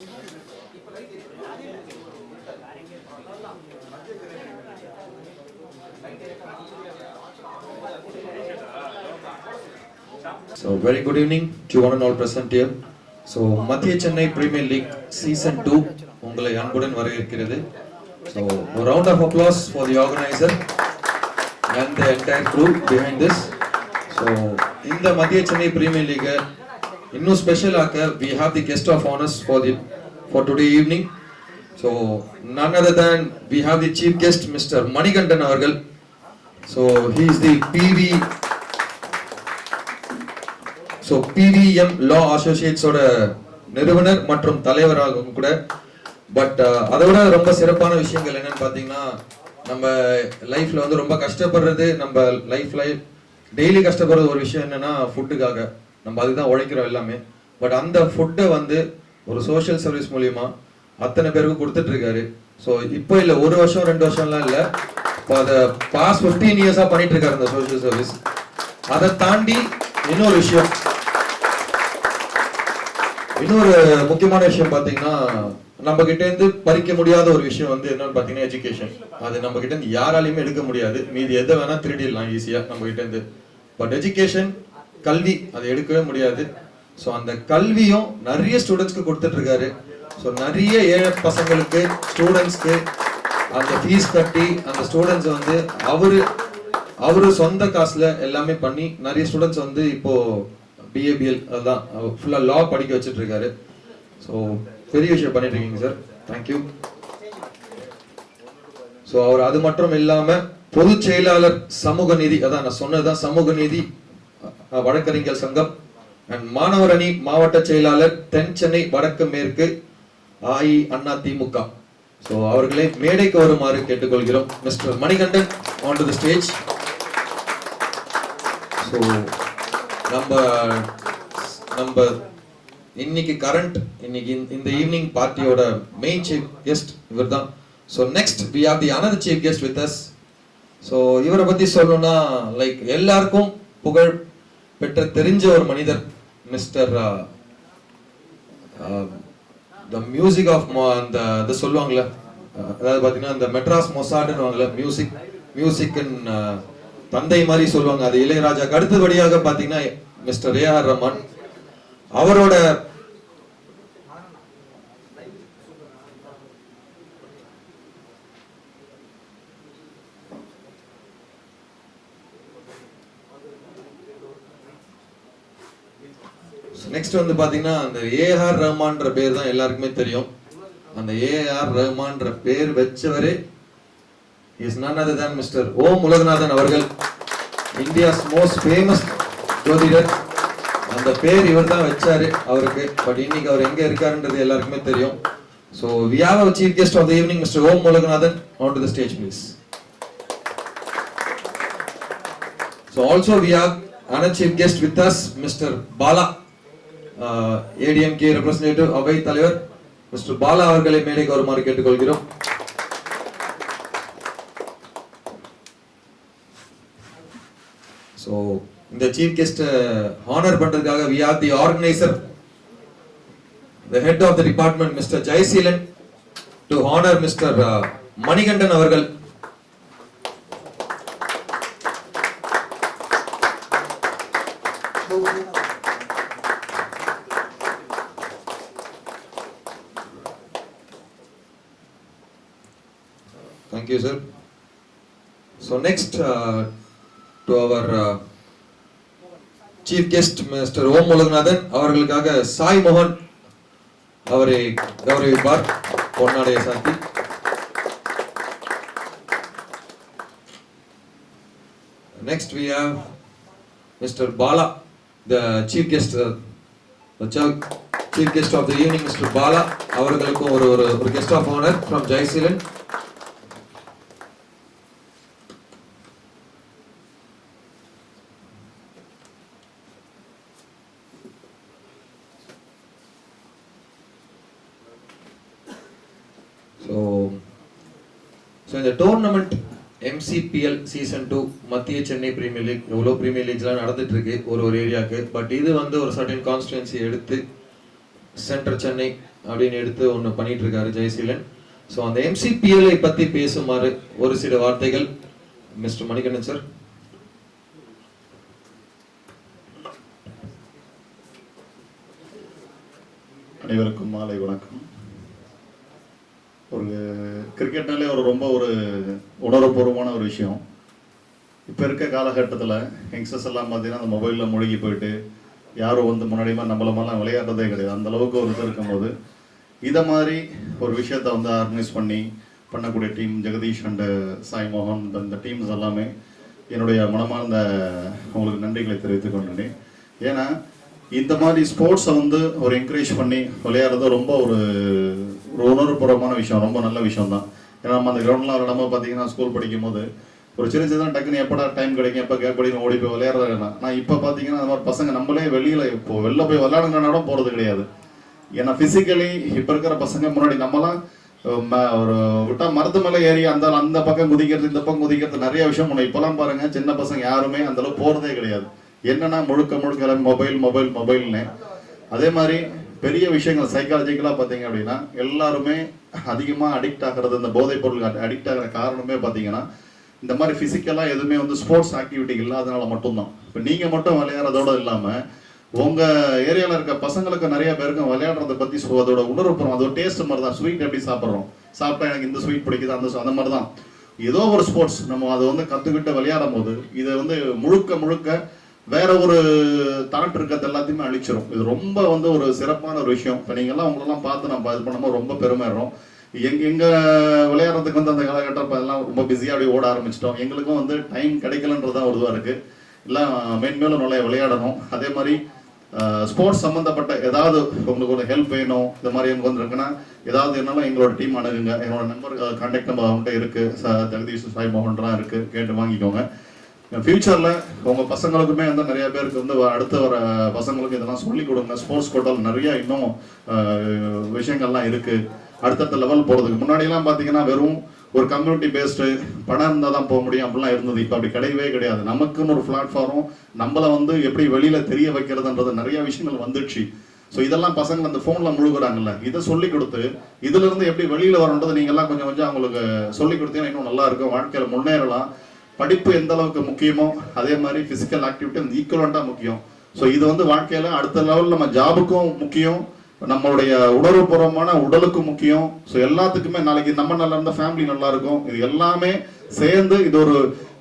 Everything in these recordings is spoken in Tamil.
So very good evening to one and all present here. So Madhya Chennai Premier League Season 2 உங்களை அன்புடன் வரவேற்கிறது. So a round of applause for the organizer and the entire crew behind this. So in the Madhya Chennai Premier League இன்னும் ஸ்பெஷல் ஆக்க we have the guest of honors for today evening. So none other than we have the chief guest Mr. Manikandan அவர்கள். So he is the PVM Law Associates ஓட நிறுவனர் மற்றும் தலைவராகவும் கூட. பட் அதோட ரொம்ப சிறப்பான விஷயங்கள் என்னன்னு பார்த்தீங்கன்னா, நம்ம லைஃப்ல வந்து ரொம்ப கஷ்டப்படுறது, நம்ம லைஃப்ல டெய்லி கஷ்டப்படுறது ஒரு விஷயம் என்னன்னா ஃபுட்டுக்காக. நம்ம அதுதான் உழைக்கிறோம் எல்லாமே. பட் அந்த ஃபுட்டை வந்து ஒரு சோஷியல் சர்வீஸ் மூலியமா அத்தனை பேருக்கு கொடுத்துட்டு இருக்காரு. ஸோ இப்போ இல்லை, ஒரு வருஷம் 2 வருஷம்லாம் இல்லை, இப்போ அதை பாஸ்ட் 15 இயர்ஸா பண்ணிட்டு இருக்காரு அந்த சோஷியல் சர்வீஸ். அதை தாண்டி இன்னொரு முக்கியமான விஷயம் பார்த்தீங்கன்னா, நம்ம கிட்ட இருந்து பறிக்க முடியாத ஒரு விஷயம் வந்து என்னன்னு பார்த்தீங்கன்னா எஜுகேஷன். அது நம்ம கிட்ட இருந்து யாராலையுமே எடுக்க முடியாது. மீதி எதை வேணா திருடிடலாம் ஈஸியா நம்ம கிட்ட இருந்து. பட் எஜுகேஷன், கல்வி, அதை எடுக்கவே முடியாது. ஸோ அந்த கல்வியும் நிறைய ஸ்டூடெண்ட்ஸ்க்கு கொடுத்துட்டு இருக்காரு. ஸோ நிறைய ஏழை பசங்களுக்கு, ஸ்டூடெண்ட்ஸ்க்கு அந்த ஃபீஸ் கட்டி அந்த ஸ்டூடெண்ட்ஸ் வந்து அவரு சொந்த காசுல எல்லாமே பண்ணி நிறைய ஸ்டூடெண்ட்ஸ் வந்து இப்போ பிஏபிஎல் அதுதான் ஃபுல்லா லா படிக்க வச்சுட்டு இருக்காரு. ஸோ பெரிய விஷயம் பண்ணிட்டு இருக்கீங்க சார், தேங்க்யூ. ஸோ அவர் அது மட்டும் இல்லாம பொதுச் செயலாளர் சமூக நீதி, அதான் நான் சொன்னதுதான் சமூக நீதி வழக்கறிஞர் சங்கம் அண்ட் மாணவர் அணி மாவட்ட செயலாளர் தென் சென்னை வடக்கு மேற்கு அதிமுக. ஸோ அவர்களை மேடைக்கு வருமாறு கேட்டுக்கொள்கிறோம். Mister Manikandan on to the stage. So நம்ம இன்னைக்கு இந்த ஈவினிங் பார்ட்டியோட மெயின் சீஃப் கெஸ்ட் இவர் தான். So next we have the another chief guest with us. So இவரை பத்தி சொல்லணும்னா லைக் எல்லாருக்கும் புகழ் பெற்ற தெரிஞ்ச ஒரு மனிதர், மிஸ்டர் த மியூசிக் ஆஃப் அந்த சொல்லுவாங்கல்ல, அதாவது பார்த்தீங்கன்னா இந்த மெட்ராஸ் மொசாட்னு வாங்கல, மியூசிக் தந்தை மாதிரி சொல்லுவாங்க. அது இளையராஜாக்கு அடுத்தபடியாக பார்த்தீங்கன்னா மிஸ்டர் ஏஆர் ரஹ்மான். அவரோட நெக்ஸ்ட் வந்து பாத்தீங்கன்னா அந்த ஏஆர் ரஹ்மான்ற பேர் தான் எல்லாருக்குமே தெரியும். அந்த ஏஆர் ரஹ்மான்ற பேர் வச்சவரே is none other than mister Om Ulaganathan அவர்கள், இந்தியாஸ் மோஸ்ட் ஃபேமஸ் ஜோதிடர். அந்த பேர் இவர் தான் வச்சாரு அவருக்கு. பட் இன்னைக்கு அவர் எங்க இருக்காருன்றது எல்லாருக்குமே தெரியும். So we have our chief guest of the evening, Mr. Om Muruganathan, onto the stage please. So also we have another chief guest with us, Mr. Bala, ADMK representative, அவை தலைவர் மிஸ்டர் பாலா அவர்களை மேடைக்கு வருமாறு கேட்டுக்கொள்கிறோம். So இந்த சீஃப் கெஸ்ட் ஹானர் பண்றதுக்காக we have the organizer, the head of the department, Mr. Jayseelan, to honor Mr. Manikandan அவர்கள். Thank you sir. So next to our chief guest Mr. Om Muruganathan அவர்களுக்காக சாய் மோகன் அவரை கௌரவிப்பார் பொன்னாடைய சாத்தி. Next we have Mr. Bala, the chief guest of the evening, Mr. Bala அவர்களுக்கும் ஒரு guest of honor from Jayseelan. So இந்த டோர்னமெண்ட் MCPL சீசன் 2 மத்திய சென்னை பிரீமியர் லீக், எவ்வளோ பிரீமியர் லீக்ஸ்லாம் நடந்துட்டு இருக்கு ஒரு ஏரியாவுக்கு. பட் இது வந்து ஒரு சர்டன் கான்ஸ்டிடுவன்சி எடுத்து சென்ட்ரல் சென்னை அப்படின்னு எடுத்து ஒன்று பண்ணிட்டு இருக்காரு ஜெயசீலன். ஸோ அந்த MCPLஐ பற்றி பேசுமாறு ஒரு சில வார்த்தைகள் மிஸ்டர் மணிகண்டன் சார். அனைவருக்கும் மாலை வணக்கம். ஒரு கிரிக்கெட்னாலே ரொம்ப உணர்வுபூர்வமான ஒரு விஷயம். இப்போ இருக்க காலகட்டத்தில் யங்ஸ்டர்ஸ் எல்லாம் பார்த்தீங்கன்னா அந்த மொபைலில் மூழ்கி போயிட்டு யாரும் முன்னாடியுமா நம்மளமெல்லாம் விளையாடுறதே கிடையாது. அந்த அளவுக்கு ஒரு இது இருக்கும்போது இதை மாதிரி ஒரு விஷயத்தை ஆர்கனைஸ் பண்ணக்கூடிய டீம் ஜெகதீஷ் அண்ட் சாய் மோகன் இந்த டீம்ஸ் எல்லாமே என்னுடைய மனமார்ந்த உங்களுக்கு நன்றிகளை தெரிவித்துக் கொண்டேன். ஏன்னா இந்த மாதிரி ஸ்போர்ட்ஸை ஒரு என்கரேஜ் பண்ணி விளையாடுறது ரொம்ப ஒரு உணர்வுபூர்வமான விஷயம், ரொம்ப நல்ல விஷயம் தான். ஏன்னா நம்ம அந்த கிரவுண்ட்லாம் விளையாடாமல் பார்த்தீங்கன்னா ஸ்கூல் படிக்கும் போது ஒரு சின்ன டக்குன்னு எப்படா டைம் கிடைக்கும், எப்போ கேட்படினு ஓடி போய் விளையாடுறதுனா. நான் இப்போ பார்த்தீங்கன்னா அந்த மாதிரி பசங்க நம்மளே வெளில போய் விளையாடுங்கனாலும் போகிறது கிடையாது. ஏன்னா ஃபிசிக்கலி இப்போ இருக்கிற பசங்க முன்னாடி நம்மலாம் ஒரு விட்டா மரத்து மேலே ஏறி அந்த பக்கம் குதிக்கிறது இந்த பக்கம் குதிக்கிறது நிறைய விஷயம் முன்னாடி. இப்போலாம் பாருங்க சின்ன பசங்க யாருமே அந்த அளவுக்கு போகிறதே கிடையாது. என்னன்னா முழுக்க மொபைல்னு. அதே மாதிரி பெரிய விஷயங்கள் சைக்காலஜிக்கலாக பார்த்தீங்க அப்படின்னா எல்லாருமே அதிகமாக அடிக்ட் ஆகிறது, இந்த போதைப் பொருள் அடிக்ட் ஆகிற காரணமே பார்த்தீங்கன்னா இந்த மாதிரி ஃபிசிக்கலாக எதுவுமே ஸ்போர்ட்ஸ் ஆக்டிவிட்டி இல்லாதனால மட்டும்தான். இப்போ நீங்கள் மட்டும் விளையாடுறதோடு இல்லாமல் உங்கள் ஏரியாவில் இருக்க பசங்களுக்கு நிறைய பேருக்கு விளையாடுறத பற்றி அதோட உணர்வுபூர்வம், அதோட டேஸ்ட் மாதிரி தான். ஸ்வீட் எப்படி சாப்பிட்டா எனக்கு இந்த ஸ்வீட் பிடிக்குது அந்த மாதிரி தான். ஏதோ ஒரு ஸ்போர்ட்ஸ் நம்ம அதை கற்றுக்கிட்டு விளையாடும் போது இதை முழுக்க வேற ஒரு தாட் இருக்கிறது எல்லாத்தையுமே அழிச்சிடும். இது ரொம்ப ஒரு சிறப்பான ஒரு விஷயம். இப்போ நீங்கள்லாம் உங்களெல்லாம் பார்த்து நம்ம இது பண்ணும்போது ரொம்ப பெருமைறோம். எங்க விளையாடுறதுக்கு அந்த காலகட்டம் அதெல்லாம் ரொம்ப பிஸியாக அப்படியே ஓட ஆரம்பிச்சிட்டோம். எங்களுக்கும் டைம் கிடைக்கலன்றதான் ஒரு இதுவாக இருக்கு. எல்லாம் மேன்மேலும் நல்லா விளையாடணும். அதே மாதிரி ஸ்போர்ட்ஸ் சம்மந்தப்பட்ட ஏதாவது உங்களுக்கு ஒரு ஹெல்ப் வேணும், இந்த மாதிரி எனக்கு இருக்குன்னா ஏதாவது என்னாலும் எங்களோட டீம் அணுகுங்க. என்னோட நம்பர் கான்டாக்ட் நம்பர் அவங்கள்ட்ட இருக்கு, ஜெகதீஷ் சாய் மோகன்லாம் இருக்கு, கேட்டு வாங்கிக்கோங்க. ஃபியூச்சரில் உங்கள் பசங்களுக்குமே நிறைய பேருக்கு அடுத்த வர பசங்களுக்கு இதெல்லாம் சொல்லிக் கொடுங்க. ஸ்போர்ட்ஸ் கோட்டால் நிறைய இன்னும் விஷயங்கள்லாம் இருக்குது. அடுத்தடுத்த லெவல் போகிறதுக்கு முன்னாடியெல்லாம் பார்த்தீங்கன்னா வெறும் ஒரு கம்யூனிட்டி பேஸ்டு பணம் இருந்தால் தான் போக முடியும் அப்படிலாம் இருந்தது. இப்போ அப்படி கிடையவே கிடையாது. நமக்குன்னு ஒரு பிளாட்ஃபார்ம் நம்மளை எப்படி வெளியில் தெரிய வைக்கிறதுன்றது நிறைய விஷயங்கள் வந்துடுச்சு. ஸோ இதெல்லாம் பசங்க அந்த ஃபோனில் முழுகுறாங்கல்ல, இதை சொல்லிக் கொடுத்து இதிலிருந்து எப்படி வெளியில் வரன்றது நீங்கள்லாம் கொஞ்சம் அவங்களுக்கு சொல்லிக் கொடுத்தீங்கன்னா இன்னும் நல்லா இருக்கும். வாழ்க்கையில் முன்னேறலாம். படிப்பு எந்த அளவுக்கு முக்கியமோ அதே மாதிரி ஃபிசிக்கல் ஆக்டிவிட்டி ஈக்குவலண்டாக முக்கியம். ஸோ இது வாழ்க்கையில் அடுத்த லெவலில் நம்ம ஜாபுக்கும் முக்கியம், நம்மளுடைய உணர்வுபூர்வமான உடலுக்கும் முக்கியம். ஸோ எல்லாத்துக்குமே நாளைக்கு நம்ம நல்லா இருந்தால் ஃபேமிலி நல்லா இருக்கும். இது எல்லாமே சேர்ந்து இது ஒரு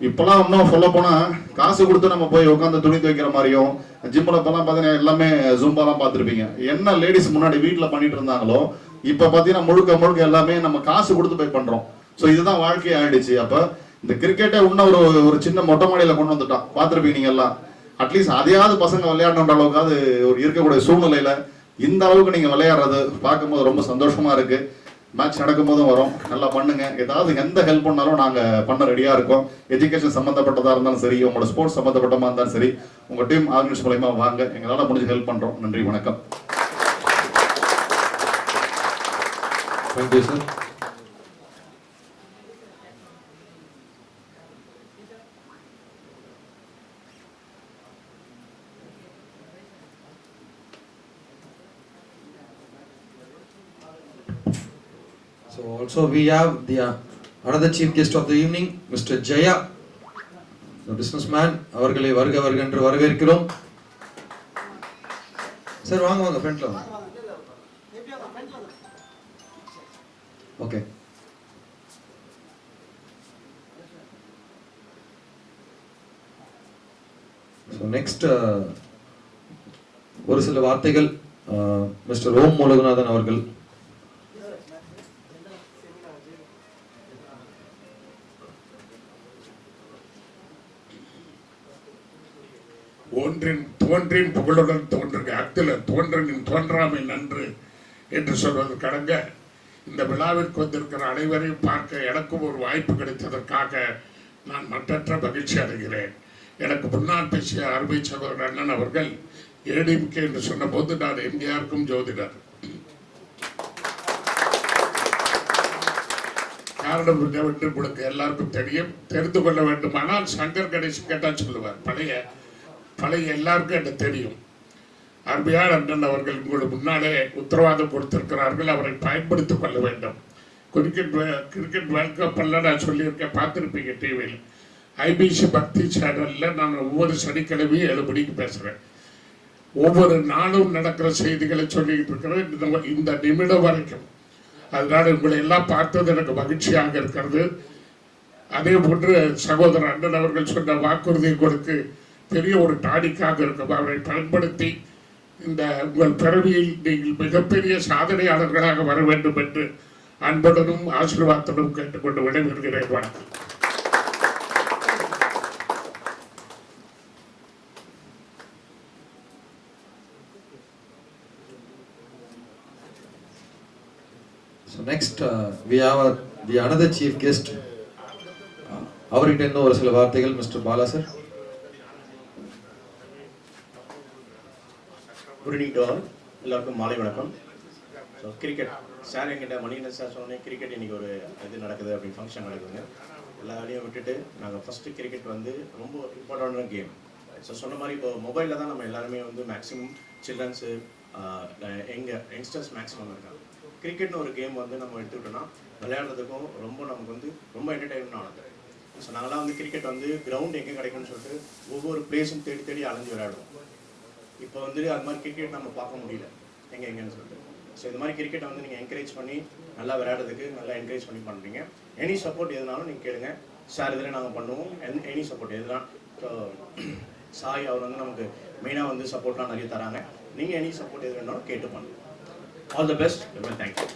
இப்போலாம் இன்னும் சொல்ல போனால் காசு கொடுத்து நம்ம போய் உட்காந்து துணி துவைக்கிற மாதிரியும் ஜிம்மில் இப்போலாம் பார்த்தீங்கன்னா எல்லாமே ஜும்பாலாம் பார்த்துருப்பீங்க. என்ன லேடிஸ் முன்னாடி வீட்டில் பண்ணிட்டு இருந்தாங்களோ இப்போ பார்த்தீங்கன்னா முழுக்க எல்லாமே நம்ம காசு கொடுத்து போய் பண்ணுறோம். ஸோ இதுதான் வாழ்க்கையை ஆயிடுச்சு. அப்போ இந்த கிரிக்கெட்டை இன்னும் ஒரு சின்ன மொட்டை மாடியில் கொண்டு வந்துட்டான், பார்த்துருப்பீங்க நீங்க எல்லாம். அட்லீஸ்ட் அதையாவது பசங்க விளையாடணுன்ற அளவுக்காவது ஒரு இருக்கக்கூடிய சூழ்நிலையில இந்த அளவுக்கு நீங்க விளையாடுறது பார்க்கும்போது ரொம்ப சந்தோஷமா இருக்கு. மேட்ச் நடக்கும் போதும் வரும், நல்லா பண்ணுங்க. ஏதாவது எந்த ஹெல்ப் பண்ணாலும் நாங்க பண்ண ரெடியா இருக்கோம். எஜுகேஷன் சம்பந்தப்பட்டதா இருந்தாலும் சரி, உங்களோட ஸ்போர்ட்ஸ் சம்பந்தப்பட்டமா இருந்தாலும் சரி, உங்க டீம் ஆர்கனைஸ் மூலமா வாங்க, எங்களால முடிஞ்சு ஹெல்ப் பண்றோம். நன்றி, வணக்கம். Thank you sir. So also we have the another chief guest of the evening, Mr. Jaya, the businessman. அவர்களை வருக என்று வரவேற்கிறோம். சார் வாங்க ஃப்ரண்ட்ல வாங்க. ஓகே. So next ஒரு சில வார்த்தைகள் மிஸ்டர் ஓம் மூலகுநாதன் அவர்கள். தோன்றின் புகழுடன் தோன்றுக அத்தில் தோன்றனின் தோன்றாமை நன்று என்று சொல்வது கடங்க இந்த விழாவிற்கு வந்திருக்கிற அனைவரையும் பார்க்க எனக்கும் ஒரு வாய்ப்பு கிடைத்ததற்காக நான் மற்றற்ற மகிழ்ச்சி அடைகிறேன். எனக்கு முன்னால் பேசிய அருமை சகோதரர் அண்ணன் அவர்கள் ஏடிஎம்கே என்று சொன்ன போது நான் எம்ஜிஆருக்கும் ஜோதிடர். காரணம் என்னவென்று உங்களுக்கு எல்லாருக்கும் தெரிந்து கொள்ள வேண்டுமானால் சங்கர் கணேசன் கேட்டால் சொல்லுவார். பழைய எல்லாருக்கும் எனக்கு தெரியும். அருமையான அண்ணன் அவர்கள் உங்களுக்கு முன்னாலே உத்தரவாதம் கொடுத்திருக்கிறார்கள், அவரை பயன்படுத்திக் கொள்ள வேண்டும். கிரிக்கெட் வேர்ல்ட் கப் எல்லாம் நான் சொல்லியிருக்கேன், பார்த்துருப்பீங்க டிவியில். ஐபிசி பக்தி சேனலில் நான் ஒவ்வொரு சனிக்கிழமையும் 7 மணிக்கு பேசுகிறேன். ஒவ்வொரு நாளும் நடக்கிற செய்திகளை சொல்லிக்கிட்டு இருக்கிறேன் இந்த நிமிடம் வரைக்கும். அதனால் உங்களை எல்லாம் பார்த்தது எனக்கு மகிழ்ச்சியாக இருக்கிறது. அதே போன்று சகோதரர் அண்ணன் அவர்கள் சொன்ன வாக்குறுதியை கொடுத்து பெரிய ஒரு டானிக்காக இருக்கும். அவரை பயன்படுத்தி இந்த உங்கள் பிறவியில் நீங்கள் மிகப்பெரிய சாதனையாளர்களாக வர வேண்டும் என்று அன்புடனும் ஆசீர்வாதத்துடன் கேட்டுக்கொண்டு விடைபெறுகிறேன். வணக்கம். So next we have the another chief guest. அவர்கிட்ட இன்னும் ஒரு சில வார்த்தைகள். Mister Bala sir. Good evening to all. எல்லாருக்கும் மாலை வணக்கம். ஸோ கிரிக்கெட் சார் எங்கிட்ட மணிகண்டன் சார் சொன்னேன், கிரிக்கெட் இன்றைக்கி ஒரு இது நடக்குது அப்படின்னு ஃபங்க்ஷன் நடக்குதுங்க. எல்லா வேலையும் விட்டுட்டு நாங்கள் ஃபஸ்ட்டு கிரிக்கெட் வந்து ரொம்ப இம்பார்ட்டண்டான கேம். ஸோ சொன்ன மாதிரி இப்போ மொபைலில் தான் நம்ம எல்லாருமே வந்து மேக்ஸிமம் சில்ட்ரன்ஸு யங்ஸ்டர்ஸ் மேக்ஸிமம் இருக்காங்க. கிரிக்கெட்னு ஒரு கேம் வந்து நம்ம எடுத்துக்கிட்டோன்னா விளையாடுறதுக்கும் நமக்கு வந்து ரொம்ப என்டர்டைன்மெண்ட் ஆனது. ஸோ நாங்களாம் வந்து கிரிக்கெட் வந்து கிரவுண்ட் எங்கே கிடைக்கும்னு சொல்லிட்டு ஒவ்வொரு பிளேஸும் தேடி அலைஞ்சு விளையாடுவோம். இப்போ வந்து அது மாதிரி கிரிக்கெட் நம்ம பார்க்க முடியல எங்கேன்னு சொல்லிட்டு. ஸோ இது மாதிரி கிரிக்கெட்டை வந்து நீங்கள் என்கரேஜ் பண்ணி நல்லா விளையாடுறதுக்கு நல்லா என்கரேஜ் பண்ணி பண்ணுறீங்க. எனி சப்போர்ட் எதுனாலும் நீங்கள் கேளுங்க சார், இதில் நாங்கள் பண்ணுவோம். எனி சப்போர்ட் எதுனா சாய் அவர் வந்து நமக்கு மெயினாக வந்து சப்போர்ட்லாம் நிறைய தராங்க. நீங்கள் எனி சப்போர்ட் எது வேணாலும் கேட்டு பண்ணுங்கள். All the best. Thank you.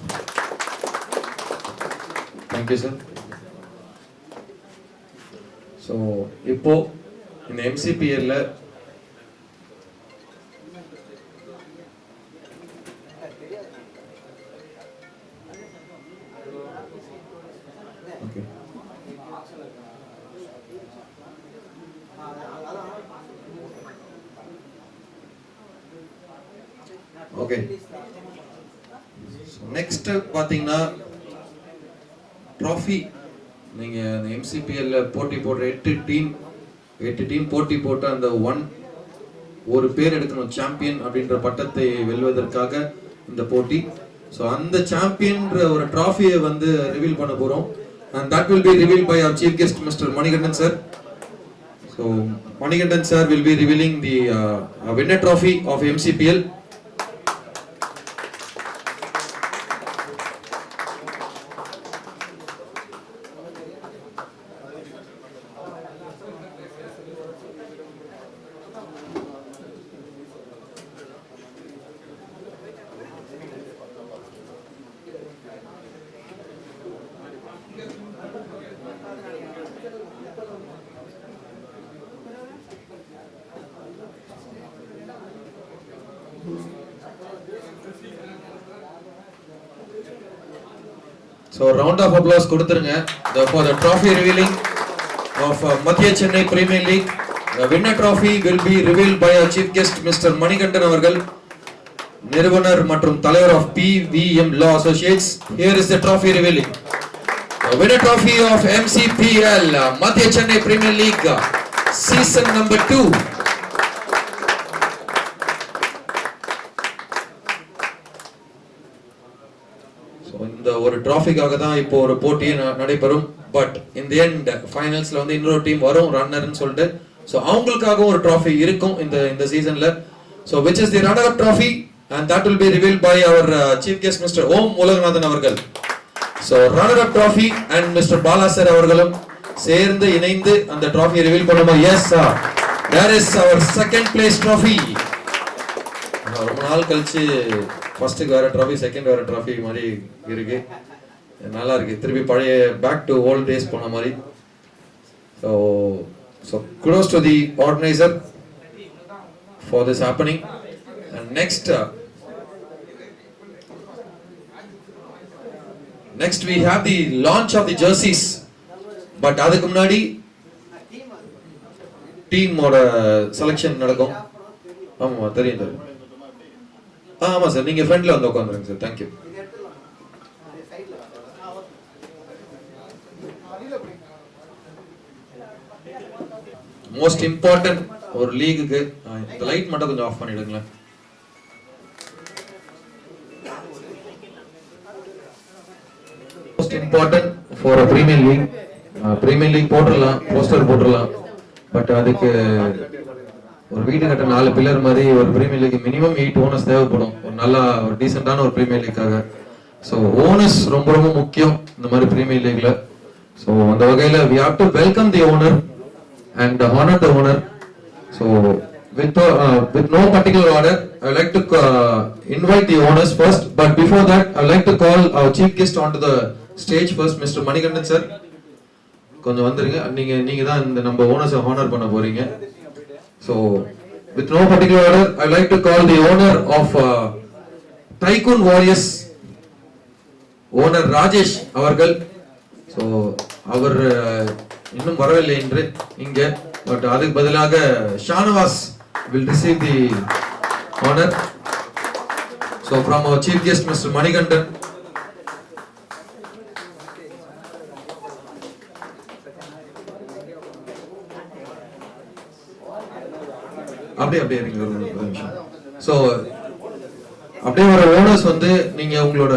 Thank you sir. So இப்போ இந்த எம்சிபிஎல்ல ஓகே நெக்ஸ்ட் பாத்தீங்கன்னா ட்ராஃபி. நீங்க எம்சிபிஎல்ல போட்டி போடுற 8 டீம் போட்டி போட்டு அந்த ஒரு பேர் எடுக்கணும், சாம்பியன் அப்படின்ற பட்டத்தை வெல்வதற்காக இந்த போட்டி. ஸோ அந்த சாம்பியன்ற ஒரு ட்ராஃபியை வந்து ரிவீல் பண்ண போறோம். and that will be revealed by our chief guest Mr. Manikandan sir. So Manikandan sir will be revealing the winner trophy of MCPL. So round of applause கொடுத்துருங்க for the trophy revealing of Madhya Chennai Premier League. The winner trophy will be revealed by our chief guest Mr. Manikandan அவர்கள், நிறுவனர் மற்றும் தலைவர் of PVM Law Associates. Here is the trophy revealing. The winner trophy of MCPL Madhya Chennai Premier League season number 2. இந்த ஒரு டிராஃபிக்காக தான் இப்போ ஒரு போட்டியே நடைபெறும். பட் in the end ஃபைனல்ஸ்ல வந்து இன்னொரு டீம் வரும் ரன்னர்னு சொல்லிட்டு. ஸோ அவங்களுக்காகவும் ஒரு டிராஃபி இருக்கும் இந்த சீசன்ல. So which is the runner up trophy and that will be revealed by our chief guest Mr. Om Ulanathan அவர்கள். So runner up trophy and Mr. Bala sir அவர்களும் சேர்ந்து இணைந்து அந்த டிராஃபியை ரிவீல் பண்ணுமா? Yes sir, there is our second place trophy. ரொம்ப நாள் கழிச்சு ஃபர்ஸ்ட்டுக்கு வேற ட்ராஃபி, செகண்ட் வேற ட்ராஃபி மாதிரி இருக்கு. நல்லா இருக்கு, திருப்பி பழைய பேக் டு ஓல்ட் டேஸ் போன மாதிரி. So kudos to the organizer for this happening. And next we have the launch of the jerseys. But அதுக்கு முன்னாடி டீமோட செலெக்ஷன் நடக்கும். ஆமா தெரியும். ஆமா சார், நீங்க ஃப்ரண்ட்ல வந்து உட்காந்துருங்க சார். தேங்க்யூ. மோஸ்ட் இம்பார்ட்டன்ட் ஒரு லீகுக்கு இந்த லைட் மட்டும் கொஞ்சம் ஆஃப் பண்ணிடுங்களேன். Most important for premier league. Premier league போட்டுடலாம், போஸ்டர் போட்டுடலாம், பட் அதுக்கு ஒரு வீடு கட்ட 4 பில்லர் மாதிரி ஒரு பிரீமியர் லீக் மினிமம் 8 ஓனர்ஸ் தேவைப்படும், ஒரு நல்ல ஒரு டீசென்டான ஒரு பிரீமியர் லீக்காக. ஸோ ஓனர்ஸ் ரொம்ப ரொம்ப முக்கியம் இந்த மாதிரி பிரீமியர் லீக்ல. ஸோ அந்த வகையில் we have to welcome the owner and honor the owner. So with no particular order, I would like to invite the owners first, but before that I would like to call our chief guest onto the stage first, Mr. Manikandan sir. கொஞ்சம் வந்துருங்க, நீங்க தான் இந்த நம்ம ஓனர்ஸை ஹானர் பண்ண போறீங்க. So with no particular order, I would like to call the owner of Tycoon Warriors, owner Rajesh அவர்கள். ஸோ அவர் இன்னும் வரவில்லை என்று இங்கே, பட் அதுக்கு பதிலாக Shanavas will receive the honor. So from our chief guest Mr. Manikandan. அப்படியே இருங்க ஒரு நிமிஷம். ஸோ அப்படியே வர ஓனர்ஸ் வந்து நீங்க உங்களோட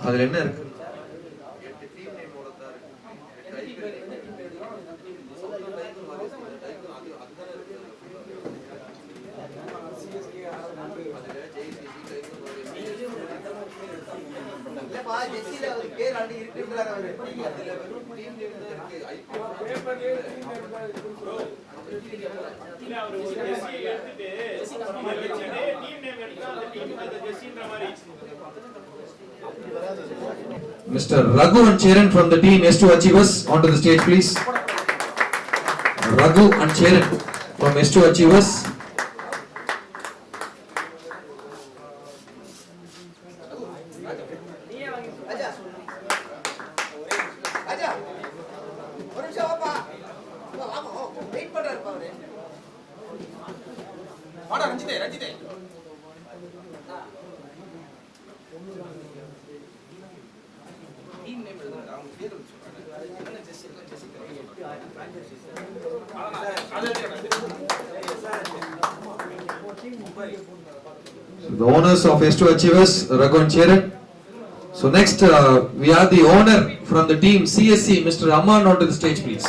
அதுல என்ன இருக்கு? Mr. Raghu and Cheran from the team S2 Achievers onto the stage please. Raghu and Cheran from S2 Achievers. So the owners of S2 Achievers, Raghu and Cheran. So next we have the owner from the team CSC, Mr. Amman onto the stage please.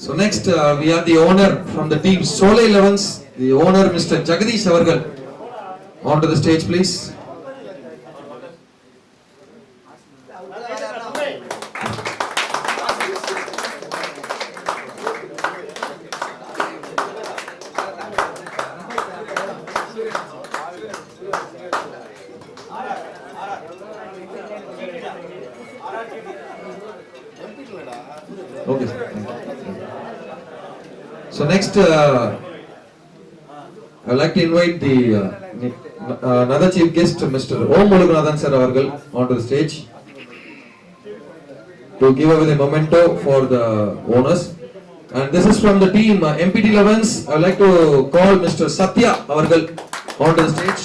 So next we have the owner from the team Solar 11s, the owner Mr. Jagadish Avargal onto the stage please. Okay sir. So next I would like to invite the another chief guest, Mr. Om Muruganathan sir avargal onto the stage to give away the memento for the owners. And this is from the team MPT 11s. I would like to call Mr. Satya avargal onto the stage.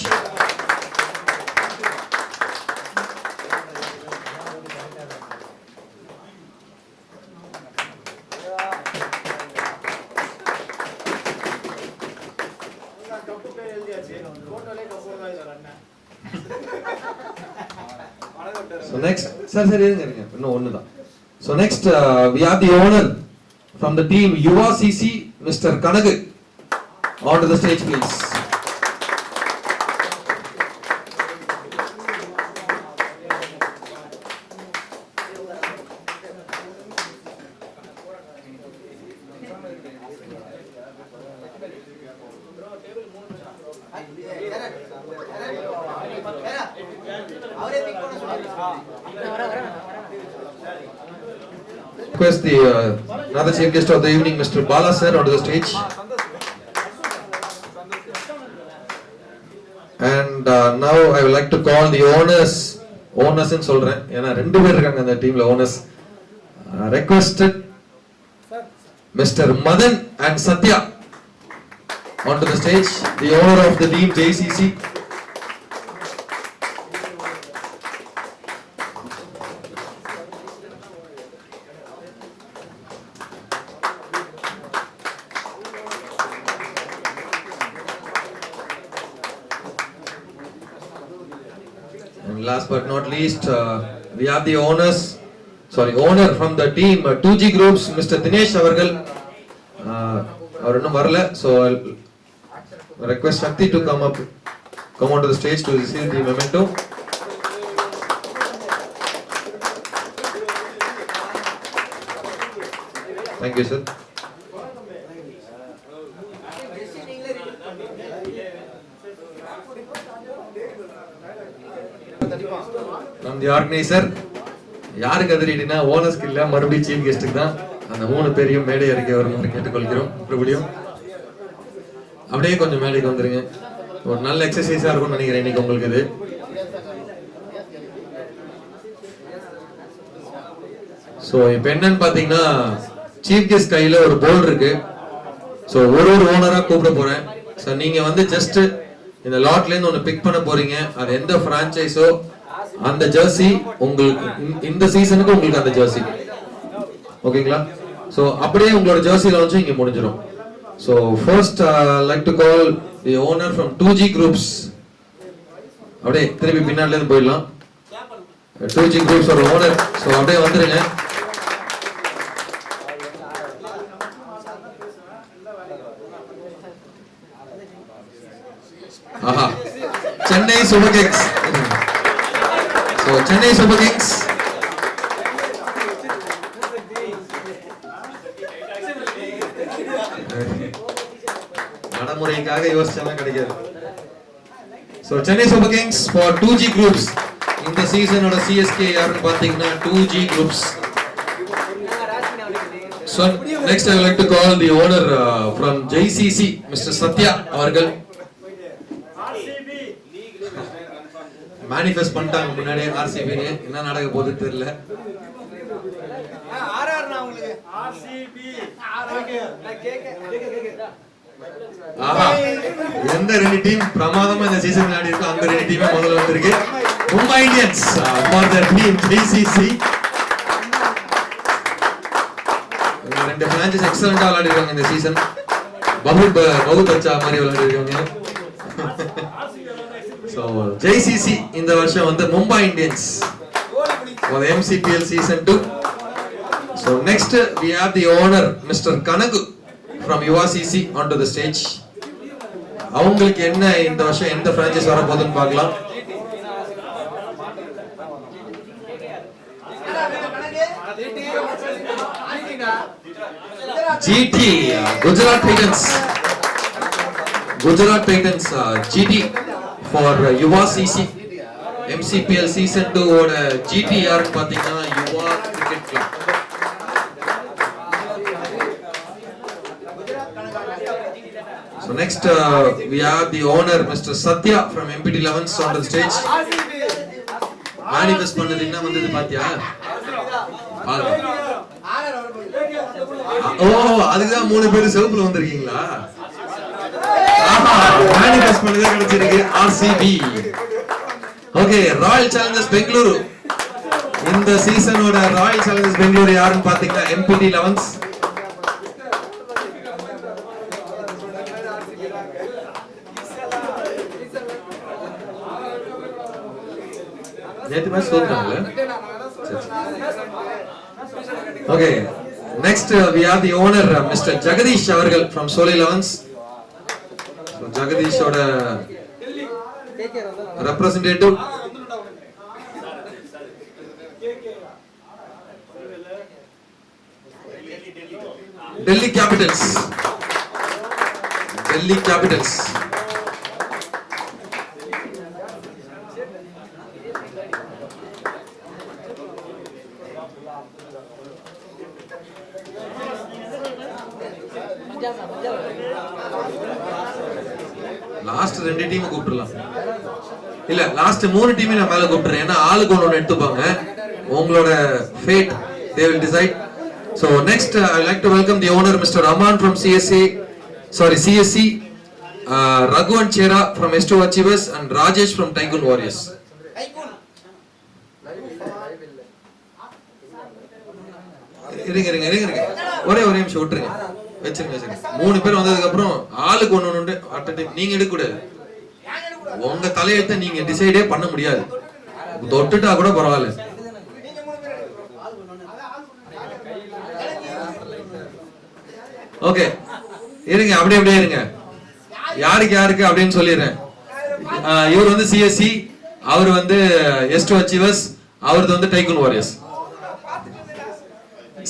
So next, sir, no one da. So next we have the owner from the team Yuva CC, Mr. Kanag, onto the stage please. Request the another chief guest of the evening, Mr. Bala sir, onto the stage. And now I would like to call the owners ன்னு சொல்றேன் ஏன்னா ரெண்டு பேர் இருக்காங்க அந்த டீம்ல owners. Requested Mr. Madan and Satya onto the stage, the owner of the team JCC. And last but not least, we have the owner from the team 2G Groups, Mr. Dinesh Avargal. அவர் இன்னும் வரல, so I'll request Shakti to come onto the stage to receive the memento. Thank you, sir. From the organizer, யாருக்கு அதிரடினா ஓனர்ஸ்க்கு இல்ல, மறுபடியும் சீஃப் கெஸ்ட்டுக்கு தான். அந்த 3 பேரையும் மேடை அறிக்கை வருமாறு கேட்டுக்கொள்கிறோம். மறுபடியும் அப்படியே கொஞ்சம் மேடைக்கு வந்துருங்க. ஒரு நல்ல எக்ஸசைஸா இருக்கும்னு நினைக்கிறேன் இன்னைக்கு உங்களுக்கு இது. ஸோ இப்போ என்னன்னு பார்த்தீங்கன்னா, சீஃப் கெஸ்ட் கையில் ஒரு போர்டு இருக்கு. ஸோ ஒரு ஓனராக கூப்பிட போறேன். ஸோ நீங்க வந்து ஜஸ்ட் இந்த லாட்லேருந்து ஒன்று பிக் பண்ண போறீங்க. அது எந்த ஃப்ரான்ச்சைஸோ அந்த ஜெர்சி உங்களுக்கு இந்த சீசனுக்கு உங்களுக்கு அந்த ஜெர்சி ஓகேங்களா? ஸோ அப்படியே உங்களோட ஜெர்சி லான்ச்சும் இங்கே முடிஞ்சிடும். So first like to call the owner from 2G Groups. அப்படியே திருப்பி பின்னாடில இருந்து போயிடலாம். 2G Groups ஓட ஓனர். ஸோ அப்படியே வந்துருங்க. ஆஹா, Chennai super kings. So Chennai super kings நடைமுறைக்காக யோசிச்சாலும் கிடைக்காது. So Chennai super kings for 2G Groups. இந்த சீசனோட CSK யாருன்னு பார்த்தீங்கன்னா 2G Groups. So next I would like to call the owner from JCC, Mr. Satya அவர்கள். மேனிஃபெஸ்ட் பண்ணிட்டாங்க முன்னாடியே RCB ன்னு. என்ன நடக்க போகுது தெரியல. ஆஹா, எந்த 2 டீம் பிரமாதமா இந்த சீசன் விளையாடி இருக்கோ அந்த 2 டீமே முதல்ல வந்திருக்கு. Mumbai Indians for the team JCC. இந்த 2 பிரான்ச்சஸ் எக்ஸலென்ட்டா விளையாடி இருக்காங்க இந்த சீசன். பகுத் அச்சா மாதிரி விளையாடி இருக்காங்க. So JCC இந்த வருஷம் வந்து Mumbai Indians for the MCPL season 2. So next we have the owner Mr. Kanagu from UACC onto the stage. அவங்களுக்கு என்ன இந்த வருஷம் எந்த பிரான்ச்சைஸ் வர போகுதுன்னு பார்க்கலாம். GT Gujarat Titans GT for UACC MCPL season 2 ஓட GT யாருன்னு பாத்தீங்கன்னா Yuva cricket club. So next we have the owner Mr. Satya from MPT 11s on the stage. Manifest பண்ணது என்ன வந்தது பாத்தியா? ஓ, அதுக்குதான் 3 பேர் செவப்புல வந்திருக்கீங்களா? ஆமா, மேனிஃபெஸ்ட் பண்ணதே கிடைச்சிருக்கு RCB. Okay, Royal Challengers Bengaluru. இந்த சீசனோட ராயல் சேலஞ்சர்ஸ் பெங்களூரு யாருன்னு பாத்தீங்கன்னா MPT 11s. நேத்து மேட்ச் தோத்துட்டாங்கல. Okay, next we have the owner Mr. Jagadish அவர்கள் from Soli 11s. So Jagadish ஓட representative Delhi Capitals. Last 2 team கூப்பிட்டுலாம். இல்ல லாஸ்ட் 3 டீமே நான் மேல கூப்பிடுறேன். ஏன்னா ஆளுக்கு ஒன்று எடுத்துப்பாங்க. உங்களோட fate they will decide. So next I would like to welcome the owner Mr. Aman from CSC, Raghu and Chera from S2 Achievers and Rajesh from Tycoon Warriors. இருங்க ஒரே நிமிஷம் விட்டுருங்க. வச்சிருங்க 3 பேர் வந்ததுக்கு அப்புறம் ஆளுக்கு ஒன்று அட் அ டைம் நீங்க எடுக்க கூடாது. உங்க தலையெழுத்தை நீங்க டிசைடே பண்ண முடியாது. தொட்டுட்டா கூட பரவாயில்ல. ஓகே இருங்க, அப்படியே இருங்க. யாருக்கு அப்படின்னு சொல்லிடுறேன். இவர் வந்து சிஎஸ்சி, அவர் வந்து S2 Achievers, அவரது வந்து டைகூன் வாரியர்ஸ்.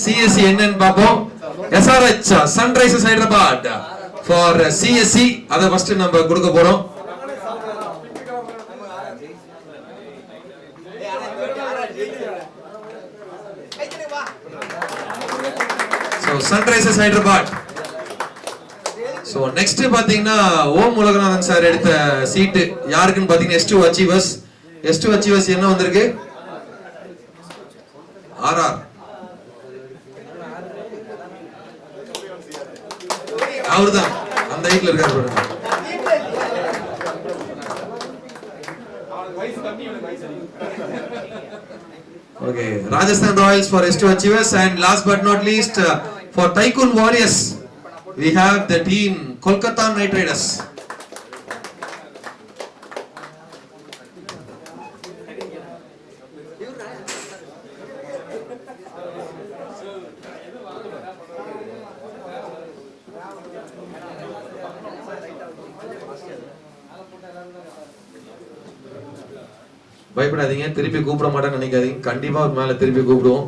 சிஎஸ்சி என்னன்னு பாப்போம். SRH Sunrisers Hyderabad for CSC. அதை ஃபர்ஸ்ட் நம்ம கொடுக்க போறோம். So Sunrisers Hyderabad. So next பாத்தீங்கன்னா ஓம் உலகநாதன் சார் எடுத்த சீட் யாருக்குன்னு பாத்தீங்கன்னா S2 Achievers. S2 Achievers என்ன வந்திருக்கு? RR. அவர்தான் அந்த ஹைட்ல இருக்காரு பாருங்க. Okay, Rajasthan Royals for S2 Achievers, and last but not least for Tycoon Warriors we have the team Kolkata Knight Riders. பயப்படாதீங்க, திருப்பி கூப்பிட மாட்டேன்னு நினைக்காதீங்க. கண்டிப்பா ஒரு மேல திருப்பி கூப்பிடுவோம்.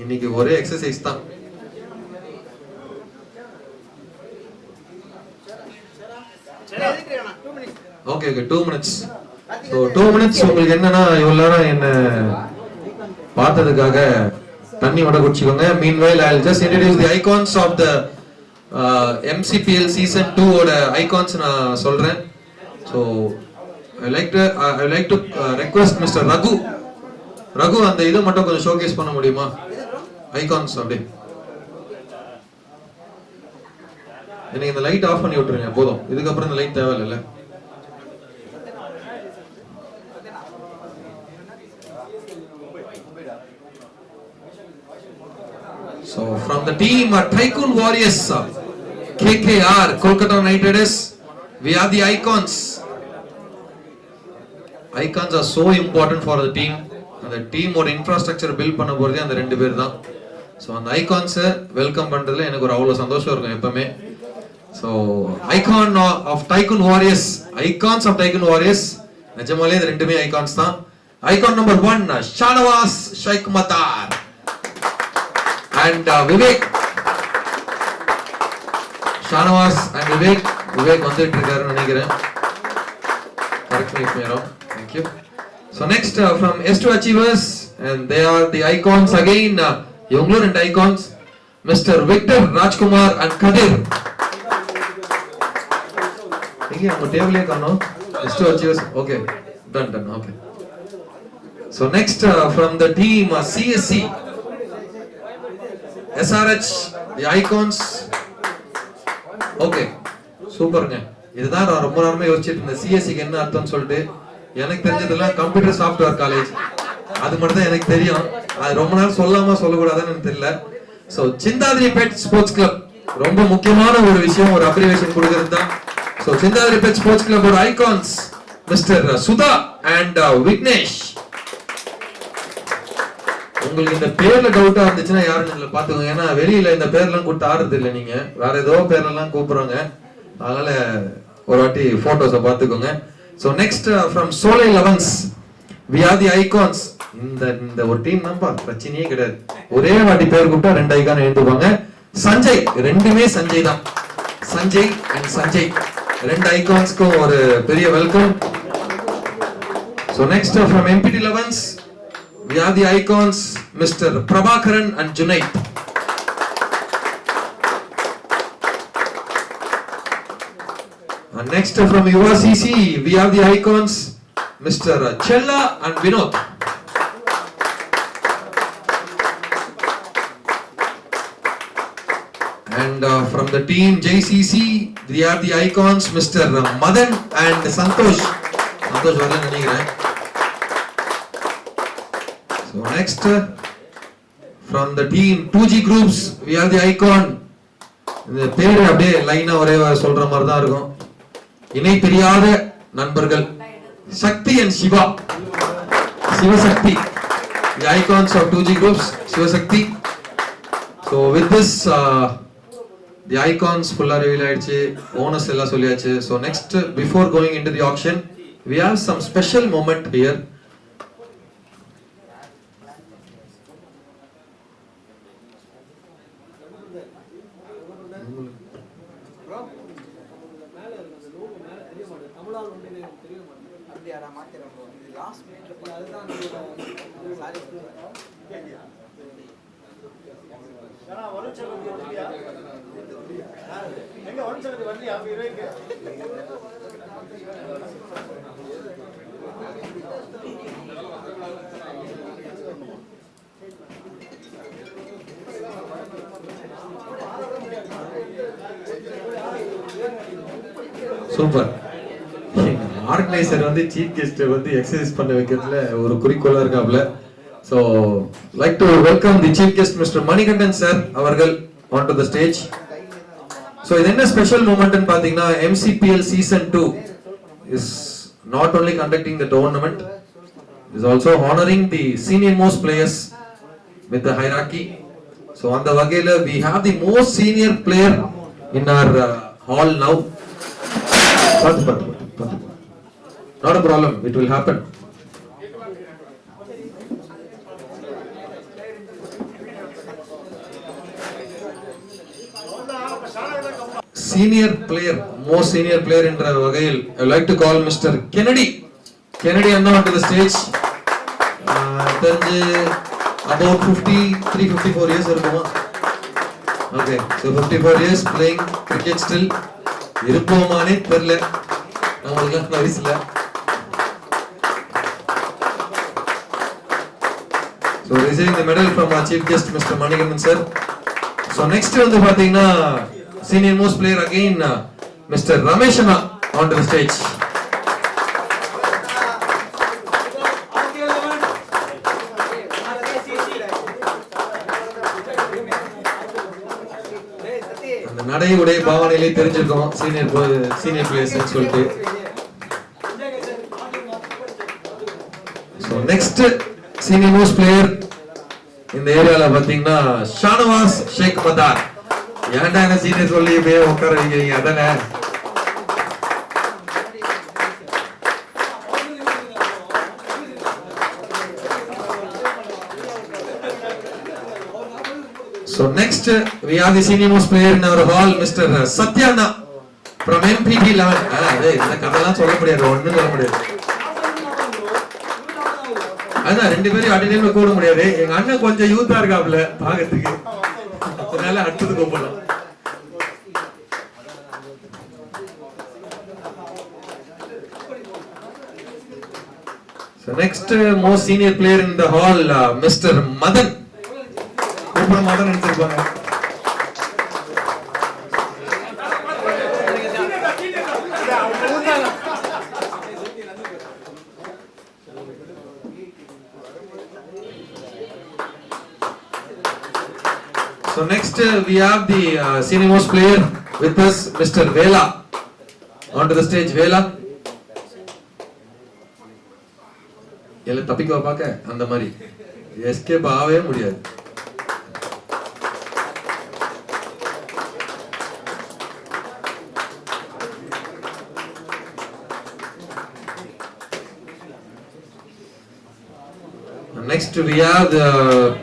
இன்னைக்கு ஒரே எக்ஸசைஸ் தான். Okay 2 minutes. So 2 minutes உங்களுக்கு என்னன்னா இவ்வளவு நேரம் என்ன பார்த்ததுக்காக தண்ணி வட குடிச்சுக்கோங்க. Meanwhile I'll just introduce the icons of the MCPL season 2 ஓட icons நான் சொல்றேன். So I like to request Mr. Raghu அந்த இதை மட்டும் கொஞ்சம் ஷோகேஸ் பண்ண முடியுமா? ஐகான்ஸ் அப்படியே. எனக்கு இந்த லைட் ஆஃப் பண்ணி விட்டுருங்க போதும். இதுக்கப்புறம் இந்த லைட் தேவையில்ல. So from the team Tycoon Warriors, KKR, Kolkata Knight Riders, we have the icons. Icons are so important for the team. அந்த டீமோட இன்ஃப்ராஸ்ட்ரக்சர் பில்ட் பண்ண போறதே அந்த 2 பேர் தான். ஸோ அந்த ஐகான்ஸை வெல்கம் பண்றதுல எனக்கு ஒரு அவ்வளோ சந்தோஷம் இருக்கும் எப்பவுமே. So icon of tycoon warriors, icons of tycoon warriors நிஜமாலே இது 2மே ஐகான்ஸ் தான். Icon number 1 Shanavas Shaikh Mattar and Vivek. Shanavas and Vivek வந்துட்டு இருக்காருன்னு நினைக்கிறேன். Correct me if I wrong. Thank you. So next from S2 Achievers, and they are the icons again. இவங்களும் 2 icons, Mr. Victor Rajkumar and Kadir. இங்க நம்ம டேபிளே காணோம். S2 Achievers. Okay, done. Okay. So next from the team CSC, SRH, the icons. Okay, சூப்பர்ங்க. இதுதான் நான் ரொம்ப நேரமா யோசிச்சிட்டு இருந்தேன். சிஎஸ்சிக்கு என்ன அர்த்தம்னு சொல்லிட்டு. எனக்கு தெரிஞ்சதெல்லாம் கம்ப்யூட்டர் சாஃப்ட்வேர் காலேஜ், அது மட்டும் தான் எனக்கு தெரியும். அது ரொம்ப நேரம் சொல்லக்கூடாதுன்னு எனக்கு தெரியல. ஸோ சிந்தாதிரி பெட் ஸ்போர்ட்ஸ் கிளப் ரொம்ப முக்கியமான ஒரு விஷயம், ஒரு அப்ரிவேஷன் கொடுக்கிறது தான். ஸோ சிந்தாதிரி பெட் ஸ்போர்ட்ஸ் கிளப் ஒரு icons mister Sudha and Vignesh. உங்களுக்கு இந்த பேர்ல டவுட்டா இருந்துச்சுன்னா யாருன்னு பாத்துக்கோங்க. ஏன்னா வெளியில இந்த பேர்லாம் கூப்பிட்டு ஆடுறது இல்லை, நீங்க வேற ஏதோ பேர்லாம் கூப்பிடுறாங்க. அதனால ஒரு வாட்டி போட்டோஸை பாத்துக்கோங்க. So next from Solai 11s we have the icons. இந்த ஒரு டீம் நம்பர் பிரச்சனையே கிடையாது. ஒரே வாட்டி பேர் கூப்பிட்டா 2 ஐகான் எழுதுவாங்க. சஞ்சய், 2மே சஞ்சய் தான். சஞ்சய் அண்ட் சஞ்சய் 2 ஐகான்ஸ்க்கும் ஒரு பெரிய welcome. So next from MPT 11s we have the icons Mr. Prabhakaran and Junaid. And next from Yuva CC, we have the icons, Mr. Chella and Vinod. And from the team JCC, we have the icons, Mr. Madan and Santosh. Santosh varla nenikiren. So next from the team 2G groups, we have the icon. இந்த பேரு அப்படியே லைனா ஒரே சொல்ற மாதிரி தான் இருக்கும். இணை பிரியாத நண்பர்கள் சக்தி and Siva, Sivasakthi, the icons of 2G groups, Sivasakthi. So with this the icons full reveal ஆயிடுச்சு, bonus எல்லாம் சொல்லியாச்சு. So next, before going into the auction, we have some special moment here. Super. Organiser வந்து சீஃப் கெஸ்ட் வந்து எக்ஸசைஸ் பண்ண வைக்கிறதுல ஒரு குறிக்கோளா இருக்காப்ல. So like to welcome the chief guest Mr. Manikandan sir அவர்கள் onto the stage. So இது என்ன ஸ்பெஷல் மூமெண்ட் னு பாத்தீங்கன்னா MCPL season 2 is not only conducting the tournament, is also honoring the senior most players with the hierarchy. So அந்த வகையில we have the most senior player in our hall now. Not a problem, it will happen. Senior player, most senior player என்ற வகையில் I would like to call Mr. Kennedy. Kennedy Anna onto the stage. தெரிஞ்சு about 53-54 years இருக்குமா? Okay, so 54 years playing cricket still. இருப்போமானே தெரியல, நம்மளுக்கு வயசுல. So receiving the medal from our chief guest Mr. Manikandan sir. So next வந்து பாத்தீங்கன்னா senior most player again Mr. Ramesh Anna onto the stage. அந்த நடை உடை பாவனையிலே தெரிஞ்சிருக்கோம் சீனியர் பிளேயர்ஸ் சொல்லிட்டு. So next senior most player இந்த ஏரியால பாத்தீங்கன்னா ஷானவாஸ் ஷேக் மதார். ஏன்டா என்ன சீனியர் சொல்லி போய் உட்கார வைக்கிறீங்க அதானே. So next we have the senior most player in our hall, Mr. Satyana from MPP 11. இந்த கதைலாம் சொல்ல முடியாது, ஒண்ணும் சொல்ல முடியாது. அதான் ரெண்டு பேரும் அட் டைம்ல கூட முடியாது. எங்க அண்ணன் கொஞ்சம் யூத்தா இருக்காப்ல பாக்கிறதுக்கு, அதனால அடுத்தது கூப்பிடலாம். So next most senior player in the hall, Mr. Madan. கூப்பிட மாதான் நினைச்சிருப்பாங்க. So next we have the senior most player with us, Mr. Vela onto the stage. Vela எல்லாம் தப்பிக்க பாக்க அந்த மாதிரி எஸ்கேப் ஆகவே முடியாது. Next we have the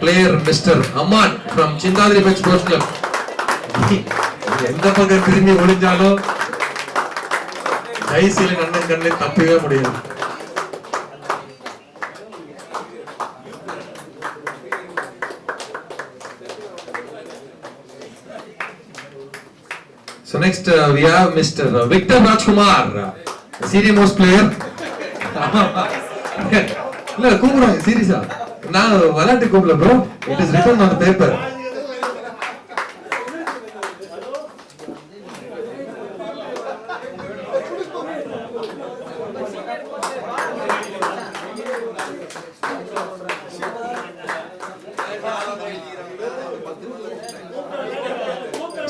player Mr. Aman from Chindadri Beach Sports Club. எந்த பக்கம் திரும்பி ஒளிஞ்சாலும் ஜெய்சீலன் அண்ணன் கண்ணை தப்பவே முடியாது. So next we have Mr. Victor Rajkumar, senior most player. இல்ல கூப்பிடுறாங்க சீரியஸா, நான் விளையாட்டு கூப்பிடல bro, it is written on the paper.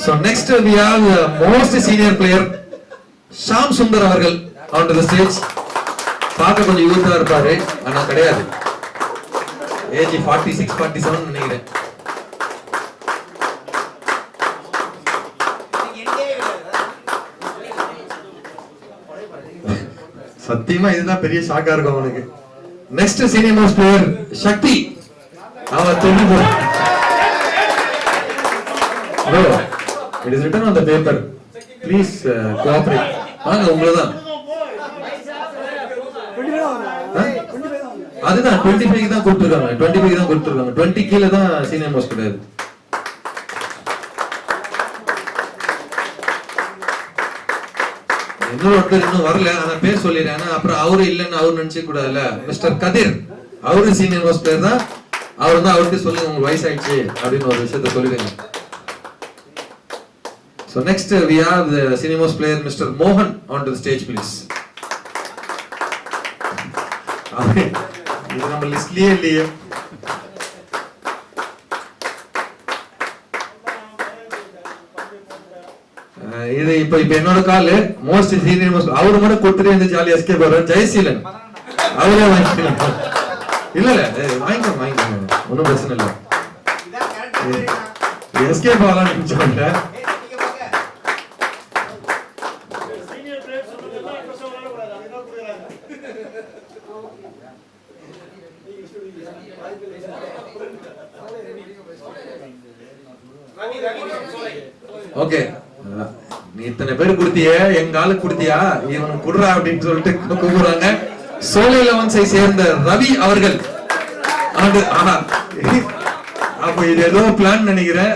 So next we have the most senior player Sham Sundar அவர்கள் on to the stage. பார்க்க கொஞ்சம் யூத்தா இருப்பாரு, ஆனா கிடையாது, ஏஜ் 46 47 நினைக்கிறேன். சத்தியமா இதுதான் பெரிய ஷாக்கா இருக்கும் அவனுக்கு. நெக்ஸ்ட் சீனியர் மோஸ்ட் பிளேயர் சக்தி, அவர் தொண்ணூறு. Bro, it is written on the paper. Please cooperate. வாங்க உங்களதான். அதுதான் 25 தான் கொடுத்துருக்காங்க, 25 தான் கொடுத்துருக்காங்க, 20 கீழே தான் சீனியர் மோஸ்ட் கிடையாது. இன்னொருத்தர் இன்னும் வரல, ஆனா பேர் சொல்லிடுறேன், அப்புறம் அவரு இல்லைன்னு அவரு நினைச்ச கூடாதுல்ல. மிஸ்டர் கதிர், அவரு சீனியர் மோஸ்ட் பிளேயர் தான், அவர் தான் அவருக்கு சொல்லுங்க உங்களுக்கு வயசாயிடுச்சு அப்படின்னு ஒரு விஷயத்த சொல்லிடுங்க. So next we have the senior most player Mr. Mohan onto the stage please. இது நம்ம லிஸ்ட்லயே இல்லையே. இது இப்ப என்னோட கால் மோஸ்ட் சீனியர் மோஸ்ட், அவரு மட்டும் கொடுத்துட்டு வந்து ஜாலியா எஸ்கேப் ஆறாரு. ஜெயசீலன் அவரே வாங்கிக்கலாம். இல்ல வாங்கிக்கோங்க, ஒன்னும் பிரச்சனை இல்லை. எஸ்கேப் ஆகலாம்னு சொல்றேன். ஓகே, நீ இத்தனை பேர் கொடுத்திய, எங்க ஆளு கொடுத்தியா, இவனுக்கு குடுறா அப்படின்னு சொல்லிட்டு கூப்பிடுறாங்க. சோலை 11 சேர்ந்த ரவி அவர்கள். அப்ப இது ஏதோ பிளான் நினைக்கிறேன்.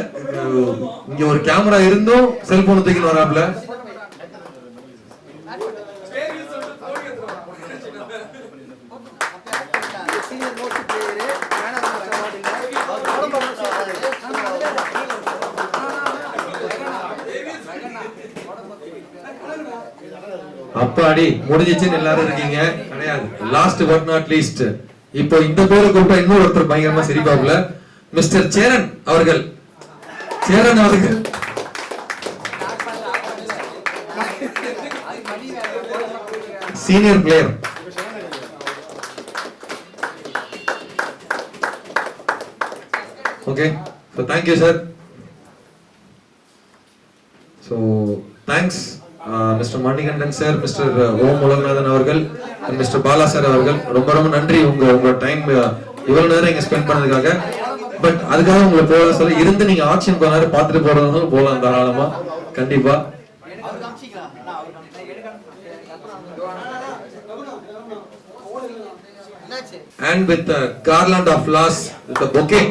இங்க ஒரு கேமரா இருந்தும் செல்போன் தூக்கின்னு வராப்ல. அப்பாடி முடிஞ்சிச்சுன்னு எல்லாரும் இருக்கீங்க, கிடையாது. லாஸ்ட் பட் நாட் லீஸ்ட், இப்போ இந்த பேரை கூப்பிட்டா இன்னொரு ஒருத்தர் பயங்கரமா சிரிப்பாப்ல. மிஸ்டர் சேரன் அவர்கள். சேரன் அவர்கள் senior player. Okay, so thank you sir. So thanks mister Manikandan sir, mister Om Ulaganathan அவர்கள், மிஸ்டர் பாலா சார் அவர்கள், ரொம்ப ரொம்ப நன்றி உங்க டைம் இவ்வளவு நேரம் இங்க ஸ்பெண்ட் பண்ணதுக்காக. பட் அதுக்காக உங்களை போக சொல்ல இருந்து நீங்க ஆக்ஷன் கொஞ்ச நேரம் பார்த்துட்டு போறதுனாலும் போகலாம் தாராளமா, கண்டிப்பா. And with the garland of flowers, with the bouquet.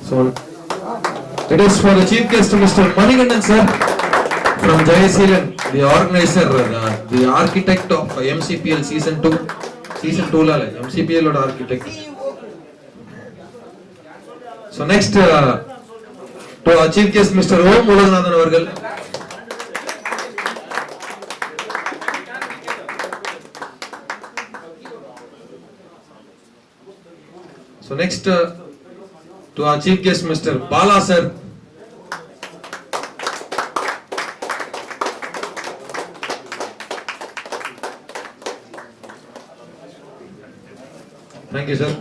So it is for the chief guest Mr. Manikandan sir from Jayaseelan, the organizer, the architect of MCPL season 2 la MCPL oda architect. So next to our chief guest Mr. Om Ulanathan avargal. So next to our chief guest Mr. Bala sir. Thank you sir.